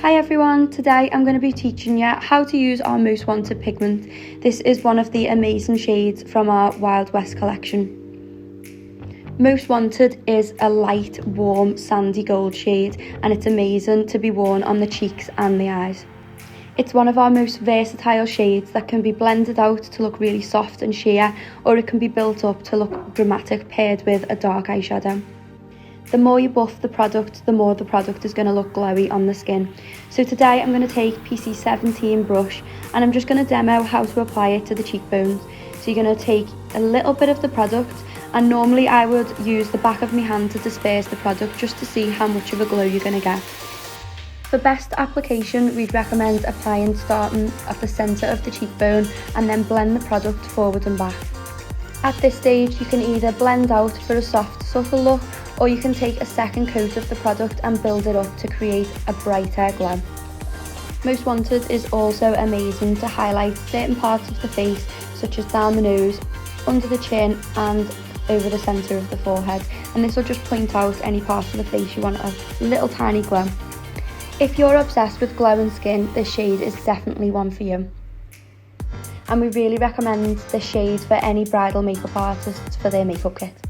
Hi everyone, today I'm going to be teaching you how to use our Most Wanted pigment. This is one of the amazing shades from our Wild West collection. Most Wanted is a light, warm, sandy gold shade and it's amazing to be worn on the cheeks and the eyes. It's one of our most versatile shades that can be blended out to look really soft and sheer, or it can be built up to look dramatic paired with a dark eyeshadow. The more you buff the product, the more the product is going to look glowy on the skin. So today I'm going to take Peachy 17 brush and I'm just going to demo how to apply it to the cheekbones. So you're going to take a little bit of the product, and normally I would use the back of my hand to disperse the product just to see how much of a glow you're going to get. For best application, we'd recommend applying starting at the centre of the cheekbone and then blend the product forward and back. At this stage you can either blend out for a soft, subtle look, or you can take a second coat of the product and build it up to create a brighter glow. Most Wanted is also amazing to highlight certain parts of the face, such as down the nose, under the chin and over the centre of the forehead, and this will just point out any part of the face you want a little tiny glow. If you're obsessed with glowing skin, this shade is definitely one for you. And we really recommend this shade for any bridal makeup artists for their makeup kit.